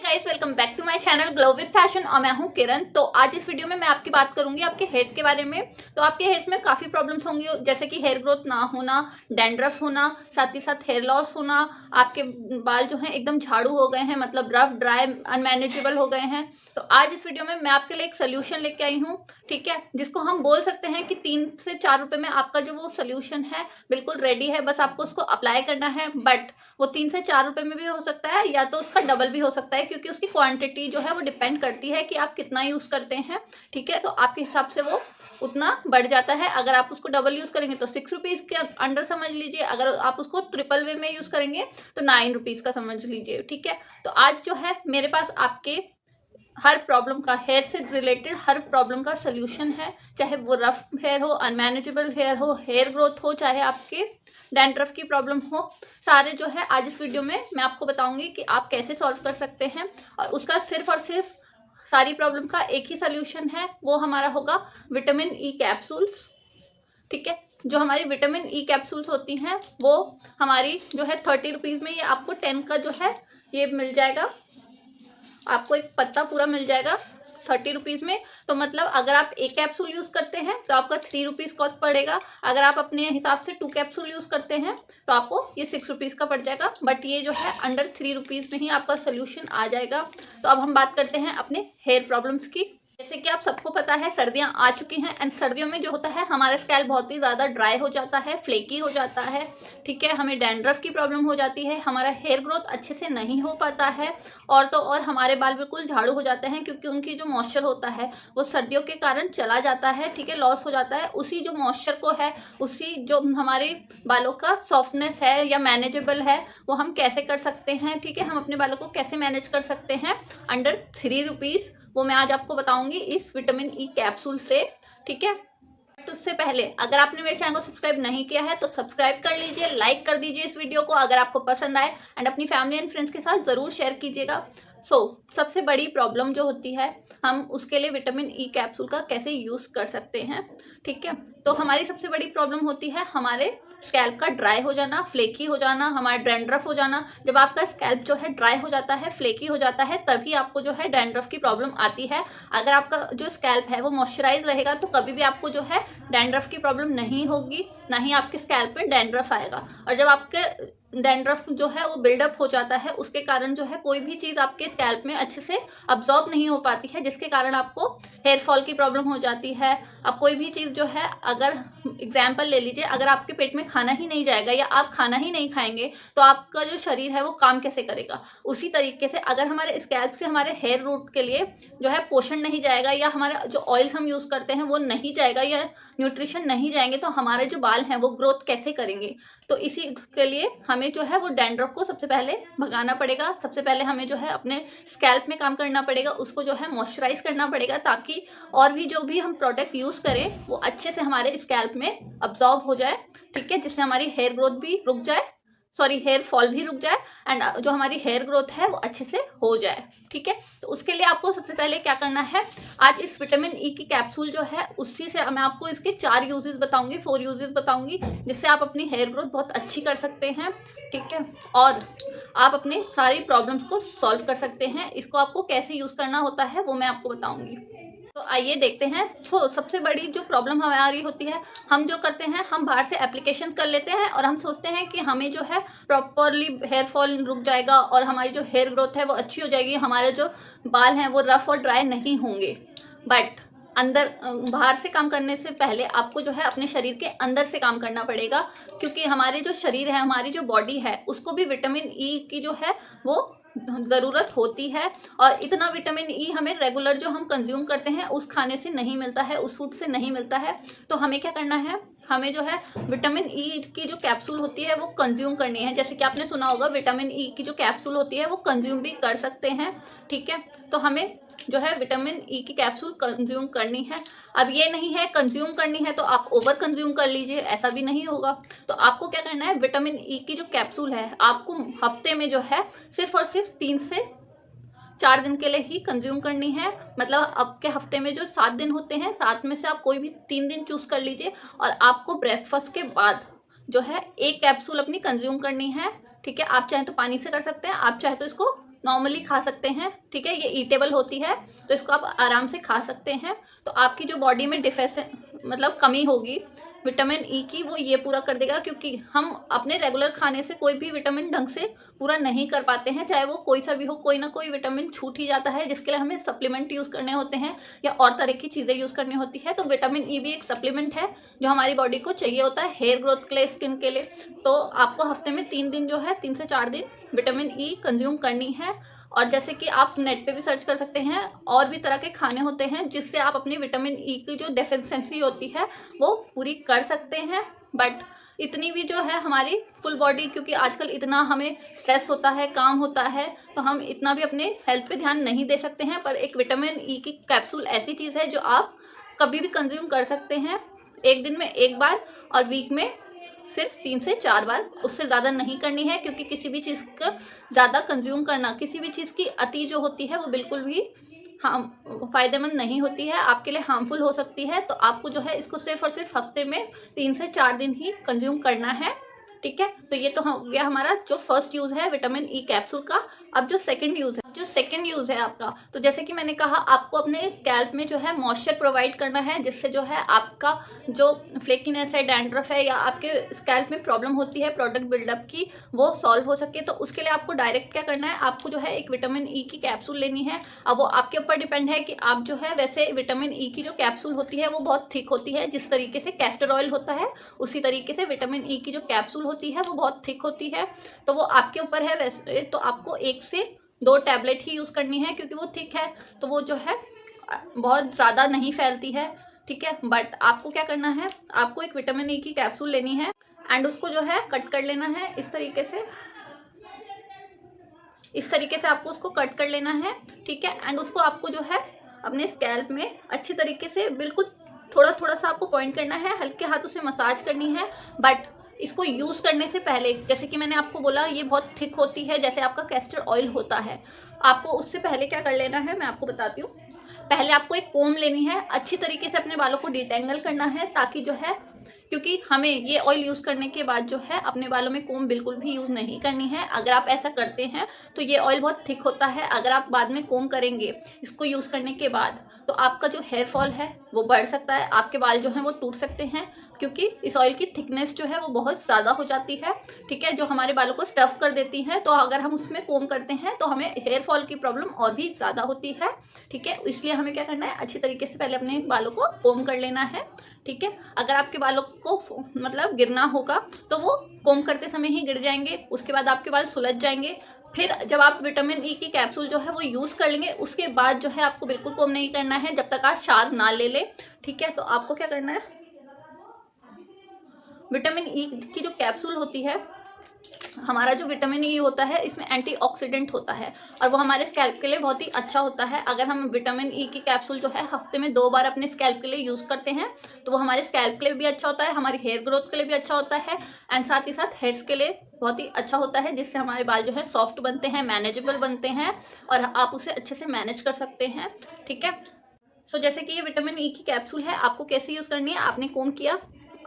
Guys, welcome back to my channel glow with fashion और मैं हूं किरण। तो आज इस वीडियो में मैं आपकी बात करूंगी आपके हेयर्स के बारे में। तो आपके हेयर्स में काफ़ी प्रॉब्लम्स होंगी, जैसे कि हेयर ग्रोथ ना होना, डैंड्रफ होना, साथ ही साथ हेयर लॉस होना, आपके बाल जो हैं एकदम झाड़ू हो गए हैं, मतलब रफ ड्राई अनमैनेजेबल हो गए हैं। तो आज इस वीडियो में मैं आपके लिए एक सोल्यूशन लेके आई हूँ, ठीक है, जिसको हम बोल सकते हैं कि 3 से 4 रुपए में आपका जो वो सोल्यूशन है बिल्कुल रेडी है। बस आपको उसको अप्लाई करना है। बट वो 3 से 4 रुपए में भी हो सकता है या तो उसका डबल भी हो सकता है, क्योंकि उसकी क्वांटिटी जो है वो डिपेंड करती है कि आप कितना यूज करते हैं, ठीक है। तो आपके हिसाब से वो उतना बढ़ जाता है। अगर आप उसको डबल यूज करेंगे तो 6 रुपीज के अंडर समझ लीजिए, अगर आप उसको ट्रिपल वे में यूज करेंगे तो 9 रुपीज का समझ लीजिए, ठीक है। तो आज जो है मेरे पास आपके हर प्रॉब्लम का, हेयर से रिलेटेड हर प्रॉब्लम का सोल्यूशन है, चाहे वो रफ हेयर हो, अनमैनेजेबल हेयर हो, हेयर ग्रोथ हो, चाहे आपके डैंड्रफ की प्रॉब्लम हो, सारे जो है आज इस वीडियो में मैं आपको बताऊंगी कि आप कैसे सॉल्व कर सकते हैं। और उसका सिर्फ और सिर्फ सारी प्रॉब्लम का एक ही सोल्यूशन है, वो हमारा होगा विटामिन ई कैप्सूल्स, ठीक है। जो हमारी विटामिन ई कैप्सूल्स होती हैं वो हमारी जो है 30 रुपीज में, ये आपको 10 का जो है ये मिल जाएगा, आपको एक पत्ता पूरा मिल जाएगा 30 रुपीज में। तो मतलब अगर आप एक कैप्सूल यूज करते हैं तो आपका 3 रुपीज कॉस्ट पड़ेगा। अगर आप अपने हिसाब से 2 कैप्सूल यूज करते हैं तो आपको ये 6 रुपीज का पड़ जाएगा। बट ये जो है अंडर 3 रुपीज में ही आपका सोल्यूशन आ जाएगा। तो अब हम बात करते हैं अपने हेयर प्रॉब्लम्स की। जैसे कि आप सबको पता है सर्दियां आ चुकी हैं, एंड सर्दियों में जो होता है हमारा स्कैल्प बहुत ही ज़्यादा ड्राई हो जाता है, फ्लेकी हो जाता है, ठीक है। हमें डैंड्रफ की प्रॉब्लम हो जाती है, हमारा हेयर ग्रोथ अच्छे से नहीं हो पाता है, और तो और हमारे बाल बिल्कुल झाड़ू हो जाते हैं, क्योंकि उनकी जो मॉइस्चर होता है वो सर्दियों के कारण चला जाता है, ठीक है, लॉस हो जाता है। उसी जो मॉइस्चर को है, उसी जो हमारे बालों का सॉफ्टनेस है या मैनेजेबल है, वो हम कैसे कर सकते हैं, ठीक है। हम अपने बालों को कैसे मैनेज कर सकते हैं अंडर 3 रुपीज़, वो मैं आज आपको बताऊंगी इस विटामिन ई कैप्सूल से, ठीक है। तो उससे पहले अगर आपने मेरे चैनल को सब्सक्राइब नहीं किया है तो सब्सक्राइब कर लीजिए, लाइक कर दीजिए इस वीडियो को अगर आपको पसंद आए, एंड अपनी फैमिली एंड फ्रेंड्स के साथ ज़रूर शेयर कीजिएगा। सबसे बड़ी प्रॉब्लम जो होती है, हम उसके लिए विटामिन ई कैप्सूल का कैसे यूज़ कर सकते हैं, ठीक है। तो हमारी सबसे बड़ी प्रॉब्लम होती है हमारे स्कैल्प का ड्राई हो जाना, फ्लेकी हो जाना, हमारा डैंड्रफ हो जाना। जब आपका स्कैल्प जो है ड्राई हो जाता है, फ्लेकी हो जाता है, तभी आपको जो है डैंड्रफ की प्रॉब्लम आती है। अगर आपका जो स्कैल्प है वो मॉइस्चराइज रहेगा तो कभी भी आपको जो है डैंड्रफ की प्रॉब्लम नहीं होगी, ना ही आपके स्कैल्प में डैंड्रफ आएगा। और जब आपके डैंड्रफ जो है वो बिल्डअप हो जाता है, उसके कारण जो है कोई भी चीज़ आपके स्कैल्प में अच्छे से अब्जॉर्ब नहीं हो पाती है, जिसके कारण आपको हेयर फॉल की प्रॉब्लम हो जाती है। अब कोई भी चीज़ जो है, अगर एग्जाम्पल ले लीजिए, अगर आपके पेट में खाना ही नहीं जाएगा या आप खाना ही नहीं खाएंगे तो आपका जो शरीर है वो काम कैसे करेगा। उसी तरीके से अगर हमारे स्कैल्प से हमारे हेयर रूट के लिए जो है पोषण नहीं जाएगा, या हमारे जो ऑयल्स हम यूज़ करते हैं वो नहीं जाएगा, या न्यूट्रिशन नहीं जाएंगे, तो हमारे जो बाल हैं वो ग्रोथ कैसे करेंगे। तो इसी के लिए हमें जो है वो डैंड्रफ को सबसे पहले भगाना पड़ेगा। सबसे पहले हमें जो है अपने स्कैल्प में काम करना पड़ेगा, उसको जो है मॉइस्चराइज करना पड़ेगा, ताकि और भी जो भी हम प्रोडक्ट यूज़ करें वो अच्छे से हमारे स्कैल्प में अब्जॉर्ब हो जाए, ठीक है, जिससे हमारी हेयर ग्रोथ भी रुक जाए, सॉरी हेयर फॉल भी रुक जाए, एंड जो हमारी हेयर ग्रोथ है वो अच्छे से हो जाए, ठीक है। तो उसके लिए आपको सबसे पहले क्या करना है, आज इस विटामिन ई की कैप्सूल जो है उसी से मैं आपको इसके 4 यूजेस बताऊंगी, 4 यूजेस बताऊंगी, जिससे आप अपनी हेयर ग्रोथ बहुत अच्छी कर सकते हैं, ठीक है, और आप अपने सारी प्रॉब्लम्स को सॉल्व कर सकते हैं। इसको आपको कैसे यूज़ करना होता है वो मैं आपको बताऊंगी। तो आइए देखते हैं। सबसे बड़ी जो प्रॉब्लम हमारी होती है, हम जो करते हैं, हम बाहर से एप्लीकेशन कर लेते हैं और हम सोचते हैं कि हमें जो है प्रॉपरली हेयर फॉल रुक जाएगा और हमारी जो हेयर ग्रोथ है वो अच्छी हो जाएगी, हमारे जो बाल हैं वो रफ और ड्राई नहीं होंगे। बट अंदर बाहर से काम करने से पहले आपको जो है अपने शरीर के अंदर से काम करना पड़ेगा, क्योंकि हमारे जो शरीर है, हमारी जो बॉडी है, उसको भी विटामिन ई की जो है वो ज़रूरत होती है। और इतना विटामिन ई हमें रेगुलर जो हम कंज्यूम करते हैं उस खाने से नहीं मिलता है, उस फूड से नहीं मिलता है। तो हमें क्या करना है, हमें जो है विटामिन ई की जो कैप्सूल होती है वो कंज्यूम करनी है। जैसे कि आपने सुना होगा, विटामिन ई की जो कैप्सूल होती है वो कंज्यूम भी कर सकते हैं, ठीक है। तो हमें जो है विटामिन ई की कैप्सूल कंज्यूम करनी है। अब ये नहीं है कंज्यूम करनी है तो आप ओवर कंज्यूम कर लीजिए, ऐसा भी नहीं होगा। तो आपको क्या करना है, विटामिन ई की जो कैप्सूल है आपको हफ्ते में जो है सिर्फ और सिर्फ 3 से 4 दिन के लिए ही कंज्यूम करनी है। मतलब आपके हफ्ते में जो 7 दिन होते हैं, 7 में से आप कोई भी 3 दिन चूज कर लीजिए, और आपको ब्रेकफास्ट के बाद जो है एक कैप्सूल अपनी कंज्यूम करनी है, ठीक है। आप चाहे तो पानी से कर सकते हैं, आप चाहे तो इसको नॉर्मली खा सकते हैं, ठीक है। ये ईटेबल होती है तो इसको आप आराम से खा सकते हैं। तो आपकी जो बॉडी में डिफिशिएंट मतलब कमी होगी विटामिन ई की, वो ये पूरा कर देगा, क्योंकि हम अपने रेगुलर खाने से कोई भी विटामिन ढंग से पूरा नहीं कर पाते हैं, चाहे वो कोई सा भी हो, कोई ना कोई विटामिन छूट ही जाता है, जिसके लिए हमें सप्लीमेंट यूज़ करने होते हैं या और तरह की चीज़ें यूज़ करनी होती है। तो विटामिन ई भी एक सप्लीमेंट है जो हमारी बॉडी को चाहिए होता है हेयर ग्रोथ के लिए, स्किन के लिए। तो आपको हफ्ते में 3 दिन जो है, 3 से 4 दिन विटामिन ई कंज्यूम करनी है। और जैसे कि आप नेट पे भी सर्च कर सकते हैं, और भी तरह के खाने होते हैं जिससे आप अपनी विटामिन ई की जो डेफिशिएंसी होती है वो पूरी कर सकते हैं। बट इतनी भी जो है हमारी फुल बॉडी, क्योंकि आजकल इतना हमें स्ट्रेस होता है, काम होता है, तो हम इतना भी अपने हेल्थ पे ध्यान नहीं दे सकते हैं। पर एक विटामिन ई की कैप्सूल ऐसी चीज़ है जो आप कभी भी कंज्यूम कर सकते हैं, एक दिन में एक बार, और वीक में सिर्फ 3 से 4 बार, उससे ज़्यादा नहीं करनी है। क्योंकि किसी भी चीज़ का ज़्यादा कंज्यूम करना, किसी भी चीज़ की अति जो होती है वो बिल्कुल भी फायदेमंद नहीं होती है, आपके लिए हार्मफुल हो सकती है। तो आपको जो है इसको सिर्फ और सिर्फ हफ्ते में 3 से 4 दिन ही कंज्यूम करना है, ठीक है। तो ये तो हो गया हमारा जो फर्स्ट यूज़ है विटामिन ई कैप्सूल का। अब जो सेकंड यूज़ है आपका, तो जैसे कि मैंने कहा, आपको अपने स्कैल्प में जो है मॉइस्चर प्रोवाइड करना है, जिससे जो है आपका जो फ्लेकीनेस है, डैंड्रफ है, या आपके स्कैल्प में प्रॉब्लम होती है प्रोडक्ट बिल्डअप की, वो सॉल्व हो सके। तो उसके लिए आपको डायरेक्ट क्या करना है, आपको जो है एक विटामिन ई की कैप्सूल लेनी है। अब वो आपके ऊपर डिपेंड है कि आप जो है, वैसे विटामिन ई की जो कैप्सूल होती है वो बहुत थिक होती है, जिस तरीके से कैस्टर ऑयल होता है उसी तरीके से विटामिन ई की जो कैप्सूल होती है वो बहुत थिक होती है। तो वो आपके ऊपर है, वैसे तो आपको 1 से 2 टैबलेट ही यूज़ करनी है, क्योंकि वो थिक है तो वो जो है बहुत ज़्यादा नहीं फैलती है, ठीक है। बट आपको क्या करना है, आपको एक विटामिन ई की कैप्सूल लेनी है एंड उसको जो है कट कर लेना है इस तरीके से, आपको उसको कट कर लेना है, ठीक है। एंड उसको आपको जो है अपने स्कैल्प में अच्छी तरीके से, बिल्कुल थोड़ा थोड़ा सा आपको पॉइंट करना है, हल्के हाथों से मसाज करनी है। बट इसको यूज़ करने से पहले, जैसे कि मैंने आपको बोला, ये बहुत थिक होती है, जैसे आपका कैस्टर ऑयल होता है। आपको उससे पहले क्या कर लेना है, मैं आपको बताती हूँ। पहले आपको एक कोम लेनी है, अच्छी तरीके से अपने बालों को डिटेंगल करना है, ताकि जो है, क्योंकि हमें ये ऑयल यूज़ करने के बाद जो है अपने बालों में कोम बिल्कुल भी यूज़ नहीं करनी है। अगर आप ऐसा करते हैं तो ये ऑयल बहुत थिक होता है, अगर आप बाद में कोम करेंगे इसको यूज़ करने के बाद, तो आपका जो हेयर फॉल है वो बढ़ सकता है, आपके बाल जो हैं वो टूट सकते हैं, क्योंकि इस ऑयल की थिकनेस जो है वो बहुत ज़्यादा हो जाती है, ठीक है, जो हमारे बालों को स्टफ कर देती है। तो अगर हम उसमें कोम करते हैं तो हमें हेयर फॉल की प्रॉब्लम और भी ज़्यादा होती है, ठीक है। इसलिए हमें क्या करना है, अच्छी तरीके से पहले अपने बालों को कोम कर लेना है, ठीक है। अगर आपके बालों को मतलब गिरना होगा तो वो कोम करते समय ही गिर जाएंगे, उसके बाद आपके बाल सुलझ जाएंगे। फिर जब आप विटामिन ई की कैप्सूल जो है वो यूज़ कर लेंगे, उसके बाद जो है आपको बिल्कुल कोम नहीं करना है जब तक आप शावर ना ले लें, ठीक है। तो आपको क्या करना है, विटामिन ई की जो कैप्सूल होती है, हमारा जो विटामिन ई होता है इसमें एंटीऑक्सीडेंट होता है, और वो हमारे स्कैल्प के लिए बहुत ही अच्छा होता है। अगर हम विटामिन ई की कैप्सूल जो है हफ्ते में 2 बार अपने स्कैल्प के लिए यूज़ करते हैं तो वो हमारे स्कैल्प के लिए भी अच्छा होता है, हमारी हेयर ग्रोथ के लिए भी अच्छा होता है, एंड साथ ही साथ हेयर्स के लिए बहुत ही अच्छा होता है, जिससे हमारे बाल जो है सॉफ्ट बनते हैं, मैनेजेबल बनते हैं, और आप उसे अच्छे से मैनेज कर सकते हैं, ठीक है। सो जैसे कि ये विटामिन ई की कैप्सूल है, आपको कैसे यूज़ करनी है, आपने कोम किया,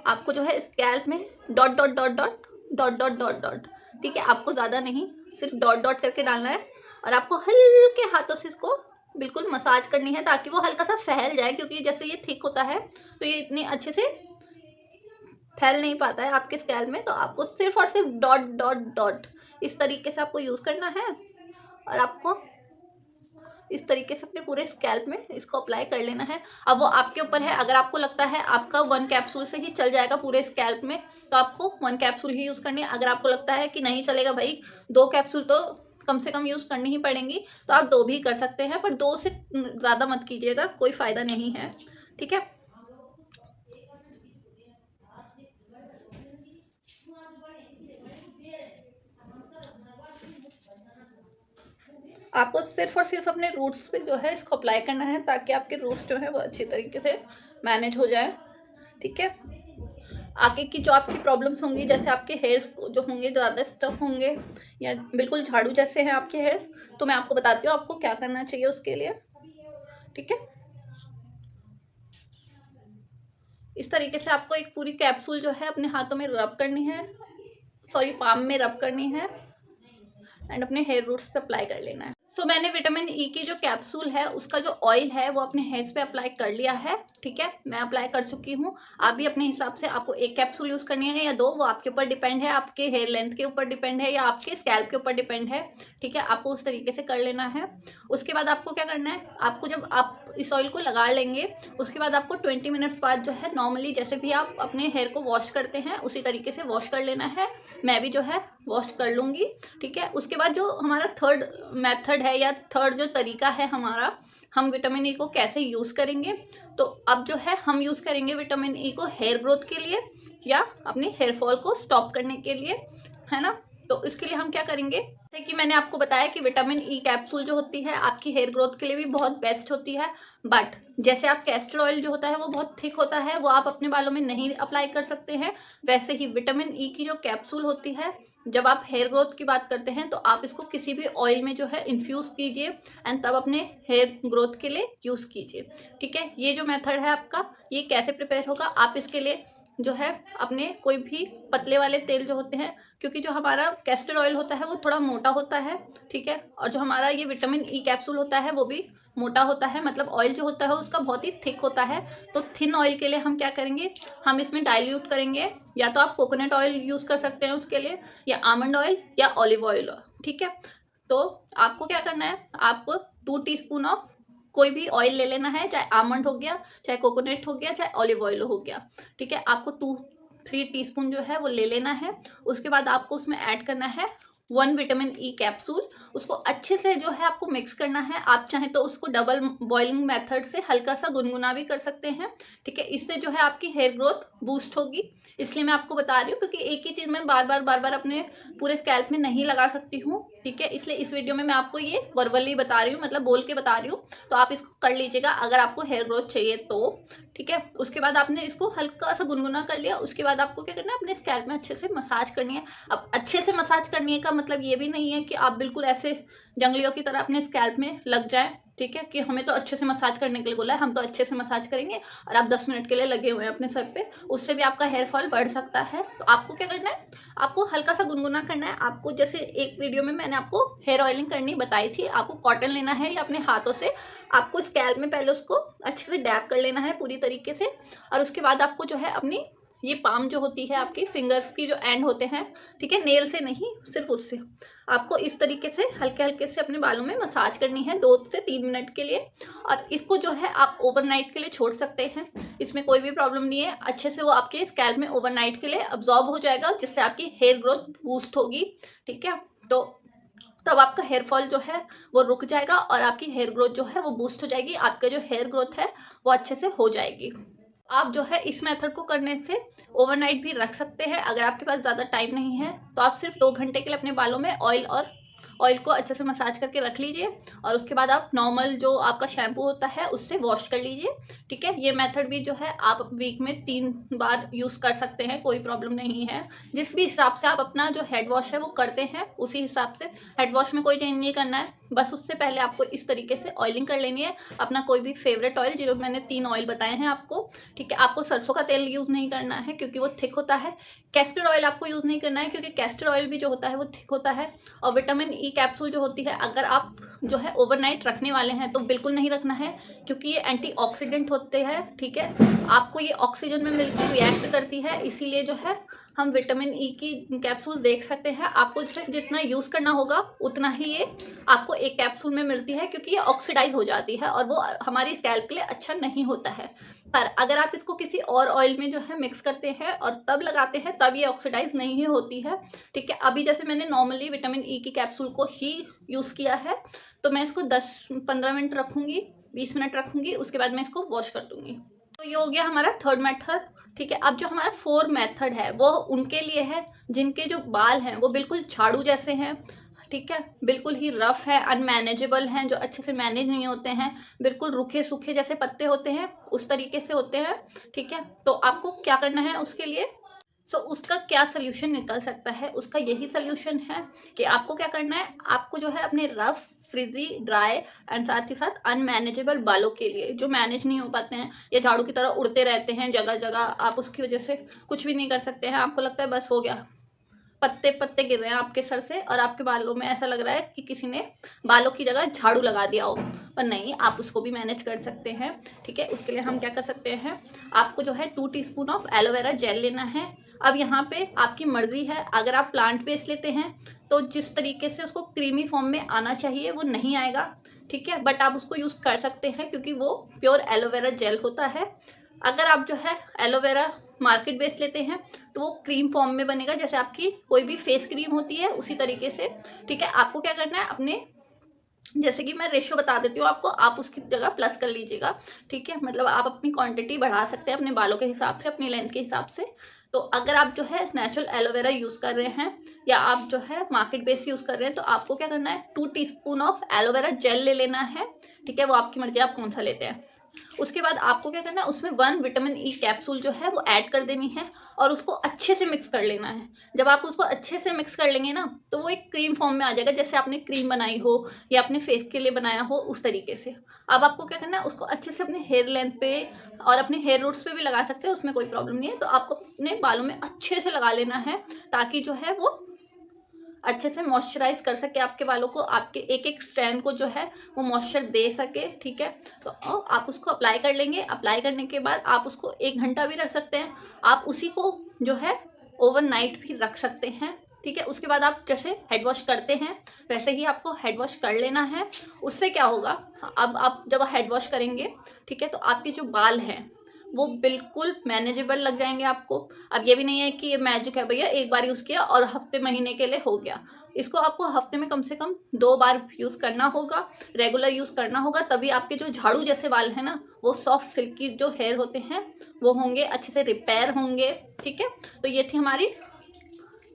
आपको जो है स्कैल्प में dot dot dot dot dot dot dot dot, ठीक है, आपको ज़्यादा नहीं, सिर्फ डॉट डॉट करके डालना है, और आपको हल्के हाथों से इसको बिल्कुल मसाज करनी है, ताकि वो हल्का सा फैल जाए, क्योंकि जैसे ये थिक होता है तो ये इतनी अच्छे से फैल नहीं पाता है आपके स्कैल्प में। तो आपको सिर्फ और सिर्फ डॉट डॉट डॉट इस तरीके से आपको यूज़ करना है, और आपको इस तरीके से अपने पूरे स्कैल्प में इसको अप्लाई कर लेना है। अब वो आपके ऊपर है, अगर आपको लगता है आपका 1 कैप्सूल से ही चल जाएगा पूरे स्कैल्प में, तो आपको 1 कैप्सूल ही यूज़ करनी है। अगर आपको लगता है कि नहीं चलेगा भाई, 2 कैप्सूल तो कम से कम यूज़ करनी ही पड़ेंगी, तो आप 2 भी कर सकते हैं, पर 2 से ज़्यादा मत कीजिएगा, कोई फ़ायदा नहीं है, ठीक है। आपको सिर्फ और सिर्फ अपने रूट्स पे जो है इसको अप्लाई करना है, ताकि आपके रूट्स जो है वो अच्छी तरीके से मैनेज हो जाए, ठीक है। आगे की जो आपकी प्रॉब्लम्स होंगी, जैसे आपके हेयर्स जो होंगे ज़्यादा स्टफ होंगे, या बिल्कुल झाड़ू जैसे हैं आपके हेयर्स, तो मैं आपको बताती हूँ आपको क्या करना चाहिए उसके लिए, ठीक है। इस तरीके से आपको एक पूरी कैप्सूल जो है अपने हाथों में रब करनी है, सॉरी पाम में रब करनी है, एंड अपने हेयर रूट्स पे अप्लाई कर लेना है। सो मैंने विटामिन ई की जो कैप्सूल है उसका जो ऑयल है वो अपने हेयर्स पे अप्लाई कर लिया है, ठीक है, मैं अप्लाई कर चुकी हूँ। आप भी अपने हिसाब से, आपको एक कैप्सूल यूज करनी है या 2, वो आपके ऊपर डिपेंड है, आपके हेयर लेंथ के ऊपर डिपेंड है या आपके स्कैल्प के ऊपर डिपेंड है, ठीक है, आपको उस तरीके से कर लेना है। उसके बाद आपको क्या करना है, आपको जब आप इस ऑयल को लगा लेंगे उसके बाद आपको 20 मिनट्स बाद जो है नॉर्मली जैसे भी आप अपने हेयर को वॉश करते हैं उसी तरीके से वॉश कर लेना है। मैं भी जो है वॉश कर लूँगी, ठीक है। उसके बाद जो हमारा थर्ड मेथड है या थर्ड जो तरीका है हमारा, हम विटामिन ई को कैसे यूज़ करेंगे, तो अब जो है हम यूज़ करेंगे विटामिन ई को हेयर ग्रोथ के लिए या अपने हेयर फॉल को स्टॉप करने के लिए, है ना। तो इसके लिए हम क्या करेंगे, जैसे कि मैंने आपको बताया कि विटामिन ई कैप्सूल जो होती है आपकी हेयर ग्रोथ के लिए भी बहुत बेस्ट होती है, बट जैसे आप कैस्टर ऑयल जो होता है वो बहुत थिक होता है, वो आप अपने बालों में नहीं अप्लाई कर सकते हैं। वैसे ही विटामिन ई की जो कैप्सूल होती है, जब आप हेयर ग्रोथ की बात करते हैं तो आप इसको किसी भी ऑयल में जो है इन्फ्यूज कीजिए एंड तब अपने हेयर ग्रोथ के लिए यूज़ कीजिए, ठीक है। ये जो मेथड है आपका, ये कैसे प्रिपेयर होगा, आप इसके लिए जो है अपने कोई भी पतले वाले तेल जो होते हैं, क्योंकि जो हमारा कैस्टर ऑयल होता है वो थोड़ा मोटा होता है, ठीक है, और जो हमारा ये विटामिन ई कैप्सूल होता है वो भी मोटा होता है, मतलब ऑयल जो होता है उसका बहुत ही थिक होता है। तो थिन ऑयल के लिए हम क्या करेंगे, हम इसमें डाइल्यूट करेंगे, या तो आप कोकोनट ऑयल यूज़ कर सकते हैं उसके लिए, या आमंड ऑयल या ऑलिव ऑयल, ठीक है। तो आपको क्या करना है, आपको 2 टीस्पून ऑफ कोई भी ऑयल ले लेना है, चाहे आमंड हो गया, चाहे कोकोनट हो गया, चाहे ऑलिव ऑयल हो गया, ठीक है। आपको 2-3 टीस्पून जो है वो ले लेना है। उसके बाद आपको उसमें ऐड करना है 1 विटामिन ई कैप्सूल। उसको अच्छे से जो है आपको मिक्स करना है। आप चाहें तो उसको डबल बॉइलिंग मेथड से हल्का सा गुनगुना भी कर सकते हैं, ठीक है। इससे जो है आपकी हेयर ग्रोथ बूस्ट होगी, इसलिए मैं आपको बता रही हूँ, क्योंकि एक ही चीज़ मैं बार बार अपने पूरे स्कैल्प में नहीं लगा सकती हूँ, ठीक है। इसलिए इस वीडियो में मैं आपको ये वर्बली बता रही हूँ, मतलब बोल के बता रही हूँ। तो आप इसको कर लीजिएगा अगर आपको हेयर ग्रोथ चाहिए तो, ठीक है। उसके बाद आपने इसको हल्का सा गुनगुना कर लिया, उसके बाद आपको क्या करना है, अपने स्कैल्प में अच्छे से मसाज करनी है। अब अच्छे से मसाज करने का मतलब ये भी नहीं है कि आप बिल्कुल ऐसे जंगलियों की तरह अपने स्कैल्प में लग जाए, ठीक है, कि हमें तो अच्छे से मसाज करने के लिए बोला है, हम तो अच्छे से मसाज करेंगे और आप 10 मिनट के लिए लगे हुए हैं अपने सर पे, उससे भी आपका हेयर फॉल बढ़ सकता है। तो आपको क्या करना है, आपको हल्का सा गुनगुना करना है। आपको जैसे एक वीडियो में मैंने आपको हेयर ऑयलिंग करनी बताई थी, आपको कॉटन लेना है या अपने हाथों से आपको स्कैल्प में पहले उसको अच्छे से डैप कर लेना है पूरी तरीके से, और उसके बाद आपको जो है अपनी ये पाम जो होती है आपकी फिंगर्स की जो एंड होते हैं, ठीक है, नेल से नहीं, सिर्फ उससे आपको इस तरीके से हल्के हल्के से अपने बालों में मसाज करनी है 2 से 3 मिनट के लिए। और इसको जो है आप ओवरनाइट के लिए छोड़ सकते हैं, इसमें कोई भी प्रॉब्लम नहीं है। अच्छे से वो आपके स्कैल्प में ओवरनाइट के लिए अब्जॉर्ब हो जाएगा, जिससे आपकी हेयर ग्रोथ बूस्ट होगी, ठीक है। तो तब आपका हेयर फॉल जो है वो रुक जाएगा और आपकी हेयर ग्रोथ जो है वो बूस्ट हो जाएगी, आपका जो हेयर ग्रोथ है वो अच्छे से हो जाएगी। आप जो है इस मेथड को करने से ओवरनाइट भी रख सकते हैं। अगर आपके पास ज़्यादा टाइम नहीं है तो आप सिर्फ 2 घंटे के लिए अपने बालों में ऑयल को अच्छे से मसाज करके रख लीजिए, और उसके बाद आप नॉर्मल जो आपका शैम्पू होता है उससे वॉश कर लीजिए, ठीक है। ये मेथड भी जो है आप वीक में 3 बार यूज़ कर सकते हैं, कोई प्रॉब्लम नहीं है। जिस भी हिसाब से आप अपना जो हेड वॉश है वो करते हैं उसी हिसाब से, हेड वॉश में कोई चेंज नहीं करना है, बस उससे पहले आपको इस तरीके से ऑयलिंग कर लेनी है अपना कोई भी फेवरेट ऑयल, जो मैंने 3 ऑयल बताए हैं आपको, ठीक है। आपको सरसों का तेल यूज़ नहीं करना है क्योंकि वो थिक होता है। कैस्टर ऑयल आपको यूज़ नहीं करना है क्योंकि कैस्टर ऑयल भी जो होता है वो थिक होता है। और विटामिन ई कैप्सूल जो होती है, अगर आप जो है ओवरनाइट रखने वाले हैं तो बिल्कुल नहीं रखना है, क्योंकि ये एंटीऑक्सीडेंट होते हैं, ठीक है। आपको ये ऑक्सीजन में मिलकर रिएक्ट करती है, इसीलिए जो है हम विटामिन ई की कैप्सूल देख सकते हैं। आपको सिर्फ जितना यूज़ करना होगा उतना ही ये आपको एक कैप्सूल में मिलती है, क्योंकि ये ऑक्सीडाइज हो जाती है और वो हमारी स्कैल्प के लिए अच्छा नहीं होता है। पर अगर आप इसको किसी और ऑयल में जो है मिक्स करते हैं और तब लगाते हैं तब ये ऑक्सीडाइज नहीं होती है, ठीक है। अभी जैसे मैंने नॉर्मली विटामिन ई की कैप्सूल को ही यूज़ किया है, तो मैं इसको 10-15 मिनट रखूँगी, 20 मिनट रखूँगी, उसके बाद मैं इसको वॉश कर दूँगी। तो ये हो गया हमारा थर्ड मेथड, ठीक है। अब जो हमारा फोर्थ मेथड है वो उनके लिए है जिनके जो बाल हैं वो बिल्कुल झाड़ू जैसे हैं, ठीक है, बिल्कुल ही रफ है, अनमैनेजेबल हैं, जो अच्छे से मैनेज नहीं होते हैं, बिल्कुल रूखे सूखे जैसे पत्ते होते हैं उस तरीके से होते हैं, ठीक है। तो आपको क्या करना है उसके लिए, उसका क्या सोल्यूशन निकल सकता है, उसका यही सोल्यूशन है कि आपको क्या करना है, आपको जो है अपने रफ, फ्रिजी, ड्राई एंड साथ ही साथ अनमैनेजेबल बालों के लिए, जो मैनेज नहीं हो पाते हैं या झाड़ू की तरह उड़ते रहते हैं जगह जगह, आप उसकी वजह से कुछ भी नहीं कर सकते हैं, आपको लगता है बस हो गया, पत्ते पत्ते गिर रहे हैं आपके सर से और आपके बालों में ऐसा लग रहा है कि किसी ने बालों की जगह झाड़ू लगा दिया हो, पर नहीं, आप उसको भी मैनेज कर सकते हैं। ठीक है, उसके लिए हम क्या कर सकते हैं, आपको जो है 2 टीस्पून ऑफ एलोवेरा जेल लेना है। अब यहाँ पे आपकी मर्जी है, अगर आप प्लांट बेस्ड लेते हैं तो जिस तरीके से उसको क्रीमी फॉर्म में आना चाहिए वो नहीं आएगा। ठीक है, बट आप उसको यूज़ कर सकते हैं क्योंकि वो प्योर एलोवेरा जेल होता है। अगर आप जो है एलोवेरा मार्केट बेस्ड लेते हैं तो वो क्रीम फॉर्म में बनेगा, जैसे आपकी कोई भी फेस क्रीम होती है उसी तरीके से। ठीक है, आपको क्या करना है, अपने जैसे कि मैं रेशियो बता देती हूँ आपको, आप उसकी जगह प्लस कर लीजिएगा। ठीक है, मतलब आप अपनी क्वांटिटी बढ़ा सकते हैं अपने बालों के हिसाब से, अपनी लेंथ के हिसाब से। तो अगर आप जो है नेचुरल एलोवेरा यूज़ कर रहे हैं या आप जो है मार्केट बेस यूज़ कर रहे हैं तो आपको क्या करना है, 2 टीस्पून ऑफ एलोवेरा जेल ले लेना है। ठीक है, वो आपकी मर्जी आप कौन सा लेते हैं। उसके बाद आपको क्या करना है, उसमें 1 विटामिन ई कैप्सूल जो है वो ऐड कर देनी है और उसको अच्छे से मिक्स कर लेना है। जब आप उसको अच्छे से मिक्स कर लेंगे ना तो वो एक क्रीम फॉर्म में आ जाएगा, जैसे आपने क्रीम बनाई हो या अपने फेस के लिए बनाया हो उस तरीके से। अब आपको क्या करना है, उसको अच्छे से अपने हेयर लेंथ पे और अपने हेयर रूट्स पे भी लगा सकते हैं, उसमें कोई प्रॉब्लम नहीं है। तो आपको अपने बालों में अच्छे से लगा लेना है ताकि जो है वो अच्छे से मॉइस्चराइज कर सके आपके बालों को, आपके एक एक स्ट्रैंड को जो है वो मॉइस्चर दे सके। ठीक है, तो आप उसको अप्लाई कर लेंगे। अप्लाई करने के बाद आप उसको 1 घंटा भी रख सकते हैं, आप उसी को जो है ओवरनाइट भी रख सकते हैं। ठीक है, उसके बाद आप जैसे हेड वॉश करते हैं वैसे ही आपको हेड वॉश कर लेना है। उससे क्या होगा, अब आप जब हेड वॉश करेंगे, ठीक है, तो आपके जो बाल हैं वो बिल्कुल मैनेजेबल लग जाएंगे आपको। अब ये भी नहीं है कि ये मैजिक है भैया, एक बार यूज़ किया और हफ्ते महीने के लिए हो गया। इसको आपको हफ्ते में कम से कम 2 बार यूज़ करना होगा, रेगुलर यूज़ करना होगा, तभी आपके जो झाड़ू जैसे बाल है ना वो सॉफ्ट सिल्की जो हेयर होते हैं वो होंगे, अच्छे से रिपेयर होंगे। ठीक है, तो ये थी हमारी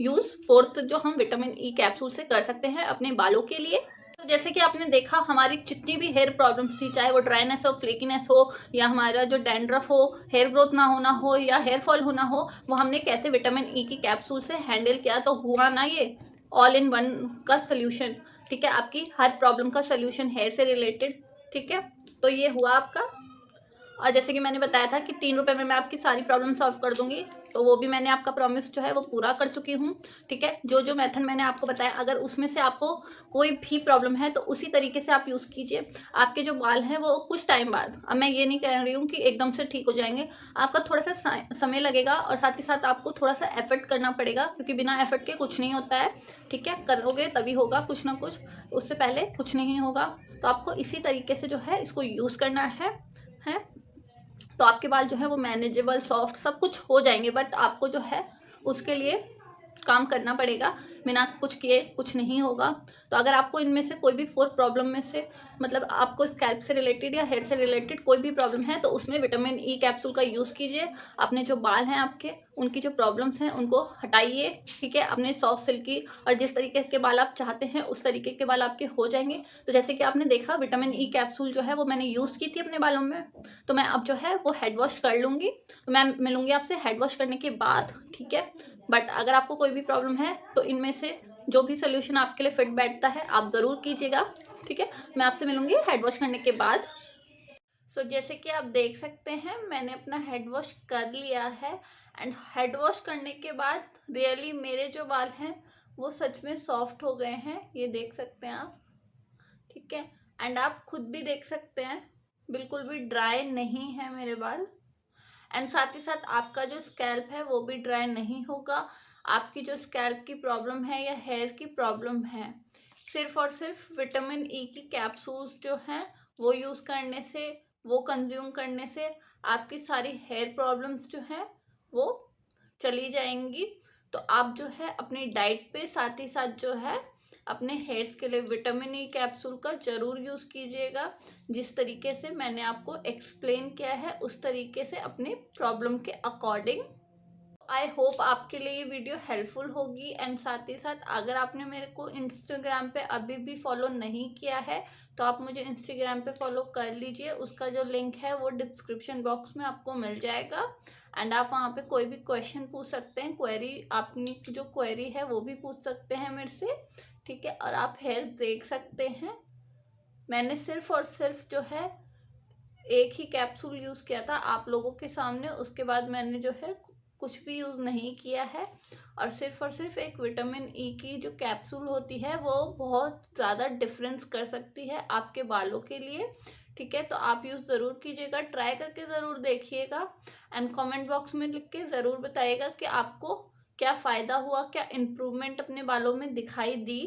यूज़ 4th जो हम विटामिन ई कैप्सूल से कर सकते हैं अपने बालों के लिए। तो जैसे कि आपने देखा हमारी जितनी भी हेयर प्रॉब्लम्स थी, चाहे वो ड्राइनेस हो, फ्लेकीनेस हो, या हमारा जो डैंड्रफ हो, हेयर ग्रोथ ना होना हो या हेयर फॉल होना हो, वो हमने कैसे विटामिन ई की कैप्सूल से हैंडल किया। तो हुआ ना ये ऑल इन वन का सोल्यूशन। ठीक है, आपकी हर प्रॉब्लम का सोल्यूशन हेयर से रिलेटेड। ठीक है, तो ये हुआ आपका। और जैसे कि मैंने बताया था कि 3 रुपए में मैं आपकी सारी प्रॉब्लम सॉल्व कर दूंगी, तो वो भी मैंने आपका प्रॉमिस जो है वो पूरा कर चुकी हूँ। ठीक है, जो जो मेथड मैंने आपको बताया, अगर उसमें से आपको कोई भी प्रॉब्लम है तो उसी तरीके से आप यूज़ कीजिए। आपके जो बाल हैं वो कुछ टाइम बाद, अब मैं ये नहीं कह रही हूँ कि एकदम से ठीक हो जाएंगे, आपका थोड़ा सा समय लगेगा और साथ ही साथ आपको थोड़ा सा एफर्ट करना पड़ेगा, क्योंकि बिना एफर्ट के कुछ नहीं होता है। ठीक है, करोगे तभी होगा कुछ ना कुछ, उससे पहले कुछ नहीं होगा। तो आपको इसी तरीके से जो है इसको यूज़ करना है। तो आपके बाल जो है वो मैनेजेबल, सॉफ्ट, सब कुछ हो जाएंगे, बट आपको जो है उसके लिए काम करना पड़ेगा। बिना कुछ किए कुछ नहीं होगा। तो अगर आपको इनमें से कोई भी 4 प्रॉब्लम में से, मतलब आपको स्कैल्प से रिलेटेड या हेयर से रिलेटेड कोई भी प्रॉब्लम है तो उसमें विटामिन ई कैप्सूल का यूज़ कीजिए। अपने जो बाल हैं आपके, उनकी जो प्रॉब्लम्स हैं उनको हटाइए। ठीक है, अपने सॉफ्ट सिल्की और जिस तरीके के बाल आप चाहते हैं उस तरीके के बाल आपके हो जाएंगे। तो जैसे कि आपने देखा विटामिन ई कैप्सूल जो है वो मैंने यूज़ की थी अपने बालों में, तो मैं अब जो है वो हेड वॉश कर लूँगी। तो मैं मिलूँगी आपसे हेड वॉश करने के बाद। ठीक है, बट अगर आपको कोई भी प्रॉब्लम है तो इनमें से जो भी सोल्यूशन आपके लिए फिट बैठता है आप ज़रूर कीजिएगा। ठीक है, मैं आपसे मिलूँगी हेड वॉश करने के बाद। सो जैसे कि आप देख सकते हैं मैंने अपना हेड वॉश कर लिया है, एंड हेड वॉश करने के बाद रियली मेरे जो बाल हैं वो सच में सॉफ्ट हो गए हैं, ये देख सकते हैं आप। ठीक है, एंड आप खुद भी देख सकते हैं बिल्कुल भी ड्राई नहीं है मेरे बाल। एंड साथ ही साथ आपका जो स्कैल्प है वो भी ड्राई नहीं होगा। आपकी जो स्कैल्प की प्रॉब्लम है या हेयर की प्रॉब्लम है, सिर्फ और सिर्फ विटामिन ई की कैप्सूल्स जो हैं वो यूज़ करने से, वो कंज्यूम करने से आपकी सारी हेयर प्रॉब्लम्स जो हैं वो चली जाएंगी। तो आप जो है अपनी डाइट पे साथ ही साथ जो है अपने हेयर्स के लिए विटामिन ई कैप्सूल का ज़रूर यूज़ कीजिएगा। जिस तरीके से मैंने आपको एक्सप्लेन किया है उस तरीके से अपनी प्रॉब्लम के अकॉर्डिंग। आई होप आपके लिए ये वीडियो हेल्पफुल होगी। एंड साथ ही साथ अगर आपने मेरे को इंस्टाग्राम पे अभी भी फॉलो नहीं किया है तो आप मुझे इंस्टाग्राम पे फॉलो कर लीजिए, उसका जो लिंक है वो डिस्क्रिप्शन बॉक्स में आपको मिल जाएगा। एंड आप वहाँ पे कोई भी क्वेश्चन पूछ सकते हैं, क्वेरी, आपकी जो क्वेरी है वो भी पूछ सकते हैं मेरे से। ठीक है, और आप हेयर देख सकते हैं मैंने सिर्फ और सिर्फ जो है एक ही कैप्सूल यूज़ किया था आप लोगों के सामने, उसके बाद मैंने जो है कुछ भी यूज़ नहीं किया है, और सिर्फ एक विटामिन ई की जो कैप्सूल होती है वो बहुत ज़्यादा डिफरेंस कर सकती है आपके बालों के लिए। ठीक है, तो आप यूज़ ज़रूर कीजिएगा, ट्राई करके ज़रूर देखिएगा, एंड कमेंट बॉक्स में लिख के ज़रूर बताइएगा कि आपको क्या फ़ायदा हुआ, क्या इम्प्रूवमेंट अपने बालों में दिखाई दी।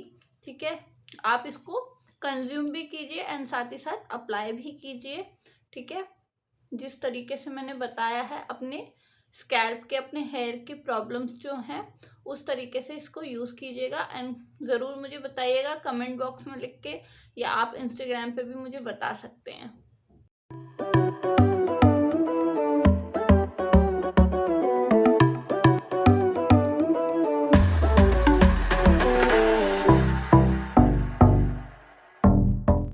ठीक है, आप इसको कंज्यूम भी कीजिए एंड साथ ही साथ अप्लाई भी कीजिए। ठीक है, जिस तरीके से मैंने बताया है अपने स्कैल्प के, अपने हेयर की प्रॉब्लम्स जो हैं उस तरीके से इसको यूज़ कीजिएगा, एंड ज़रूर मुझे बताइएगा कमेंट बॉक्स में लिख के, या आप इंस्टाग्राम पे भी मुझे बता सकते हैं।